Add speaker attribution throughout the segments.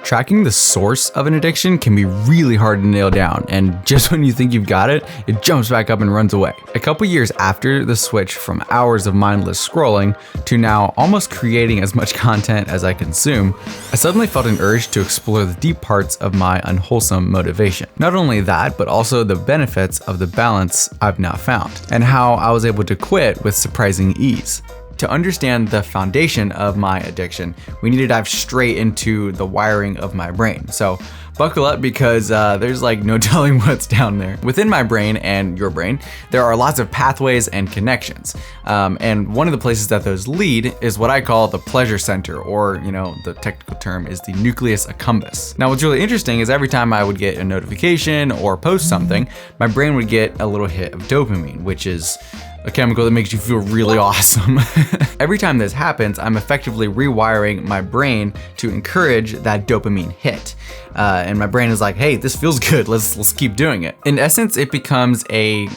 Speaker 1: Tracking the source of an addiction can be really hard to nail down, and just when you think you've got it, it jumps back up and runs away. A couple years after the switch from hours of mindless scrolling to now almost creating as much content as I consume, I suddenly felt an urge to explore the deep parts of my unwholesome motivation. Not only that, but also the benefits of the balance I've now found, and how I was able to quit with surprising ease. To understand the foundation of my addiction, we need to dive straight into the wiring of my brain. So buckle up, because there's like no telling what's down there. Within my brain and your brain, there are lots of pathways and connections. And one of the places that those lead is what I call the pleasure center, or the technical term is the nucleus accumbens. Now, what's really interesting is every time I would get a notification or post something, my brain would get a little hit of dopamine, which is a chemical that makes you feel really awesome. Every time this happens, I'm effectively rewiring my brain to encourage that dopamine hit. And my brain is like, hey, this feels good, let's keep doing it. In essence, it becomes a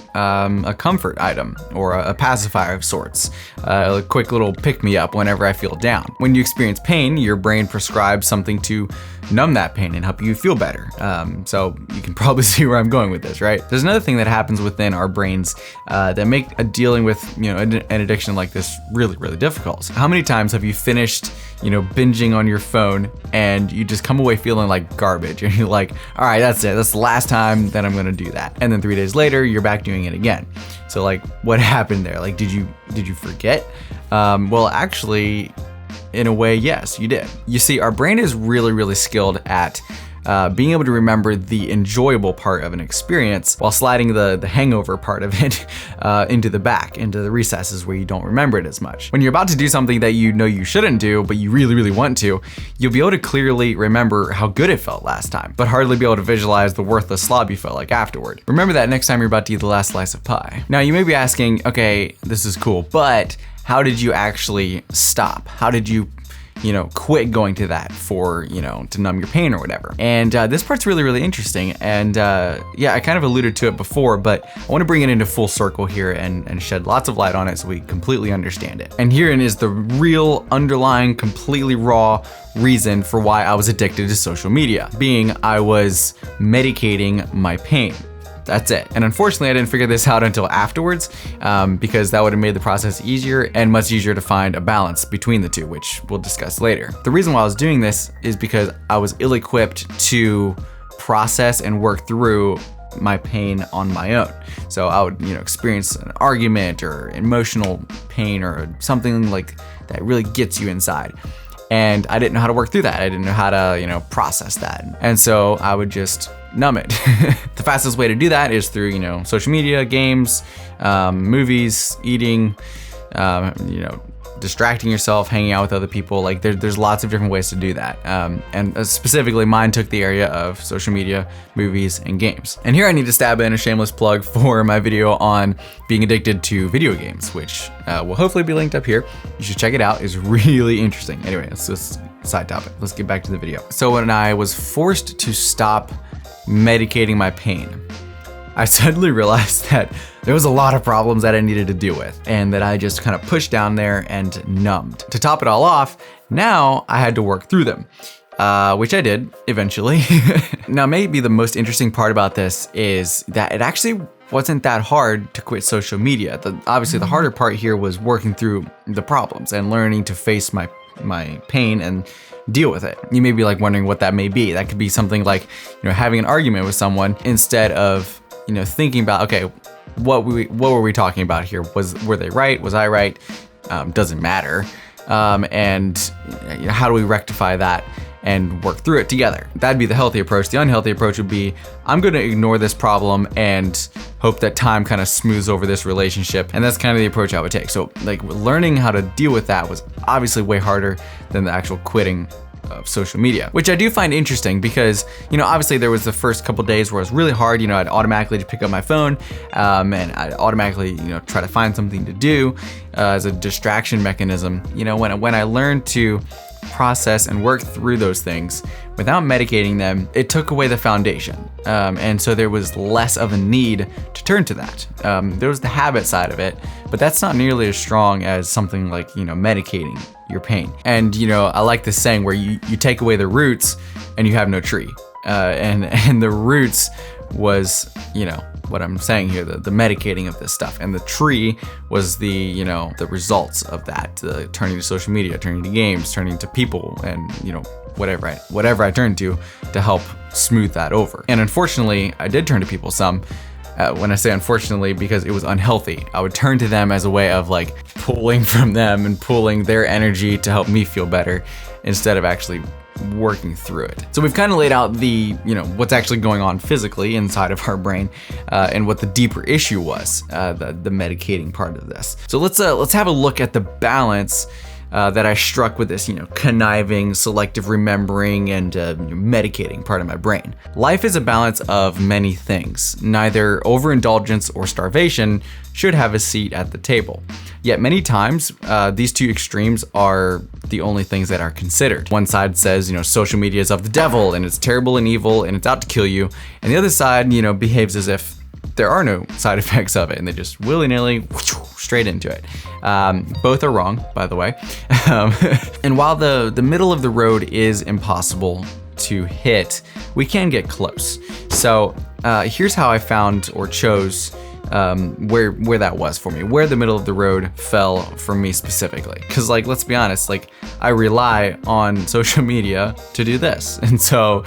Speaker 1: comfort item, or a pacifier of sorts, a quick little pick-me-up whenever I feel down. When you experience pain, your brain prescribes something to numb that pain and help you feel better. So you can probably see where I'm going with this, right? There's another thing that happens within our brains that make dealing with an addiction like this really, really difficult. So how many times have you finished binging on your phone and you just come away feeling like garbage, and you're like, all right, that's it, that's the last time that I'm gonna do that. And then 3 days later, you're back doing it again. So like, what happened there? Like, did you forget? Well, actually, in a way, yes, you did. You see, our brain is really, really skilled at being able to remember the enjoyable part of an experience while sliding the hangover part of it into the recesses where you don't remember it as much. When you're about to do something that you know you shouldn't do, but you really, really want to, you'll be able to clearly remember how good it felt last time, but hardly be able to visualize the worthless slob you felt like afterward. Remember that next time you're about to eat the last slice of pie. Now, you may be asking, okay, this is cool, but how did you actually stop? How did you quit going to that for, to numb your pain or whatever? And this part's really, really interesting. And yeah, I kind of alluded to it before, but I want to bring it into full circle here and shed lots of light on it so we completely understand it. And herein is the real underlying, completely raw reason for why I was addicted to social media, being I was medicating my pain. That's it. And unfortunately, I didn't figure this out until afterwards, because that would have made the process easier and much easier to find a balance between the two, which we'll discuss later. The reason why I was doing this is because I was ill-equipped to process and work through my pain on my own. So I would, experience an argument or emotional pain or something like that really gets you inside. And I didn't know how to work through that. I didn't know how to, process that. And so I would just numb it. The fastest way to do that is through, social media, games, movies, eating, distracting yourself, hanging out with other people. Like there's lots of different ways to do that. And specifically mine took the area of social media, movies, and games. And here I need to stab in a shameless plug for my video on being addicted to video games, which will hopefully be linked up here. You should check it out. It's really interesting. Anyway, it's just a side topic. Let's get back to the video. So when I was forced to stop medicating my pain, I suddenly realized that there was a lot of problems that I needed to deal with, and that I just kind of pushed down there and numbed. To top it all off, now I had to work through them, which I did eventually. Now, maybe the most interesting part about this is that it actually wasn't that hard to quit social media. Obviously, the harder part here was working through the problems and learning to face my pain and deal with it. You may be like wondering what that may be. That could be something like, having an argument with someone instead of, thinking about, okay, what were we talking about here? Were they right? Was I right? Doesn't matter. And how do we rectify that and work through it together? That'd be the healthy approach. The unhealthy approach would be, I'm going to ignore this problem and hope that time kind of smooths over this relationship. And that's kind of the approach I would take. So like learning how to deal with that was obviously way harder than the actual quitting of social media, which I do find interesting because, obviously there was the first couple days where it was really hard. I'd automatically just pick up my phone and I'd automatically, try to find something to do as a distraction mechanism. When I learned to process and work through those things without medicating them, it took away the foundation. And so there was less of a need to turn to that. There was the habit side of it, but that's not nearly as strong as something like, medicating your pain. And, I like this saying where you take away the roots and you have no tree. And the roots was, what I'm saying here, the medicating of this stuff. And the tree was the results of that, turning to social media, turning to games, turning to people, and, whatever I turned to help smooth that over. And unfortunately, I did turn to people some. When I say unfortunately, because it was unhealthy. I would turn to them as a way of like pulling from them and pulling their energy to help me feel better instead of actually working through it. So we've kind of laid out the, what's actually going on physically inside of our brain, and what the deeper issue was, the medicating part of this. So let's have a look at the balance that I struck with this, conniving, selective remembering, and medicating part of my brain. Life is a balance of many things. Neither overindulgence or starvation should have a seat at the table. Yet many times, these two extremes are the only things that are considered. One side says, social media is of the devil, and it's terrible and evil, and it's out to kill you. And the other side, behaves as if there are no side effects of it, and they just willy-nilly straight into it. Both are wrong, by the way. And while the middle of the road is impossible to hit, we can get close. So here's how I found or chose where that was for me, where the middle of the road fell for me specifically. Because let's be honest, I rely on social media to do this, and so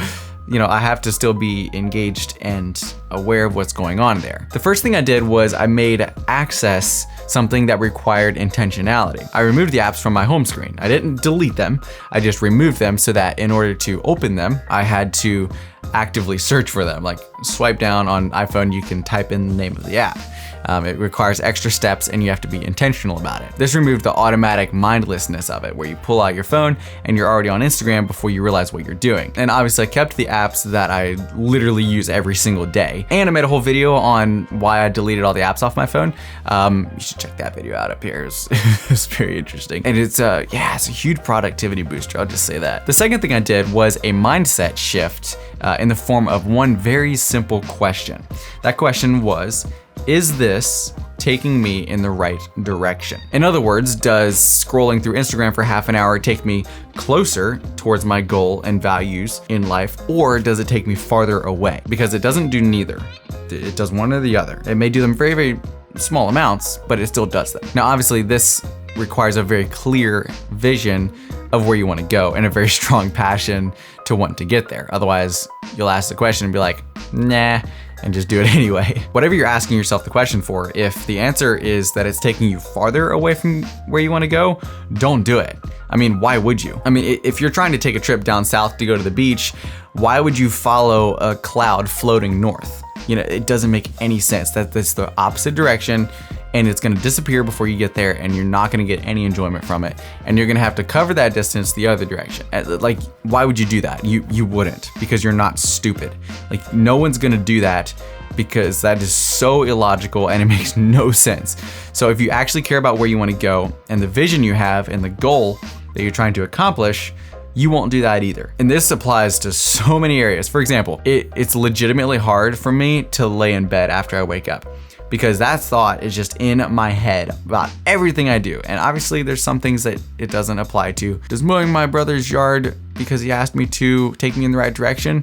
Speaker 1: I have to still be engaged and aware of what's going on there. The first thing I did was I made access something that required intentionality. I removed the apps from my home screen. I didn't delete them, I just removed them so that in order to open them, I had to actively search for them. Like swipe down on iPhone, you can type in the name of the app. It requires extra steps and you have to be intentional about it. This removed the automatic mindlessness of it, where you pull out your phone and you're already on Instagram before you realize what you're doing. And obviously I kept the apps that I literally use every single day. And I made a whole video on why I deleted all the apps off my phone. You should check that video out up here. It's very interesting. And it's a huge productivity booster, I'll just say that. The second thing I did was a mindset shift in the form of one very simple question. That question was, is this taking me in the right direction? In other words, does scrolling through Instagram for half an hour take me closer towards my goal and values in life, or does it take me farther away? Because it doesn't do neither. It does one or the other. It may do them very, very small amounts, but it still does them. Now, obviously, this requires a very clear vision of where you want to go and a very strong passion to want to get there. Otherwise, you'll ask the question and be like, nah, and just do it anyway. Whatever you're asking yourself the question for, if the answer is that it's taking you farther away from where you want to go, don't do it. I mean, why would you? I mean, if you're trying to take a trip down south to go to the beach, why would you follow a cloud floating north? It doesn't make any sense. That's the opposite direction, and it's gonna disappear before you get there, and you're not gonna get any enjoyment from it. And you're gonna have to cover that distance the other direction. Like, why would you do that? You wouldn't, because you're not stupid. Like, no one's gonna do that, because that is so illogical and it makes no sense. So if you actually care about where you wanna go and the vision you have and the goal that you're trying to accomplish, you won't do that either. And this applies to so many areas. For example, it's legitimately hard for me to lay in bed after I wake up, because that thought is just in my head about everything I do. And obviously there's some things that it doesn't apply to. Does mowing my brother's yard because he asked me to take me in the right direction?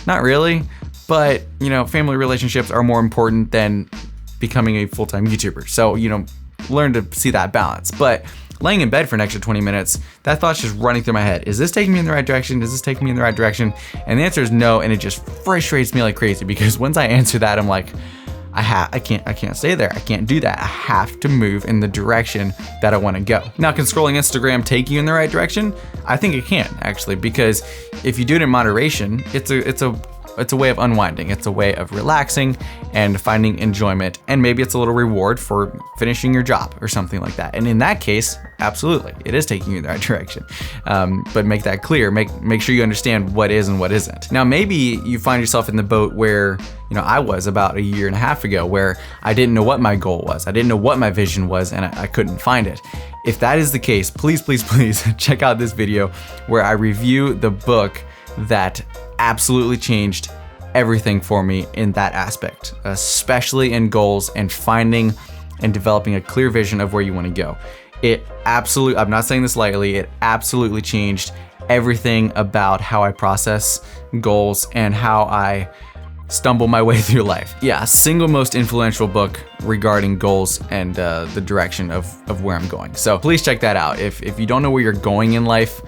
Speaker 1: Not really, but family relationships are more important than becoming a full-time YouTuber. So, learn to see that balance. But laying in bed for an extra 20 minutes, that thought's just running through my head. Is this taking me in the right direction? Is this taking me in the right direction? And the answer is no, and it just frustrates me like crazy, because once I answer that, I'm like, I can't stay there. I can't do that. I have to move in the direction that I want to go. Now, can scrolling Instagram take you in the right direction? I think it can, actually, because if you do it in moderation, it's a way of unwinding. It's a way of relaxing and finding enjoyment, and maybe it's a little reward for finishing your job or something like that. And in that case, absolutely, it is taking you in the right direction. But make that clear. Make sure you understand what is and what isn't. Now, maybe you find yourself in the boat where I was about a year and a half ago, where I didn't know what my goal was. I didn't know what my vision was, and I couldn't find it. If that is the case, please, please, please check out this video where I review the book that absolutely changed everything for me in that aspect, especially in goals and finding and developing a clear vision of where you want to go. I'm not saying this lightly, it absolutely changed everything about how I process goals and how I stumble my way through life. Yeah, single most influential book regarding goals and the direction of where I'm going. So please check that out. If you don't know where you're going in life,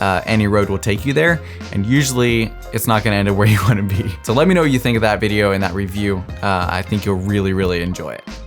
Speaker 1: any road will take you there, and usually it's not gonna end up where you wanna be. So let me know what you think of that video and that review. I think you'll really, really enjoy it.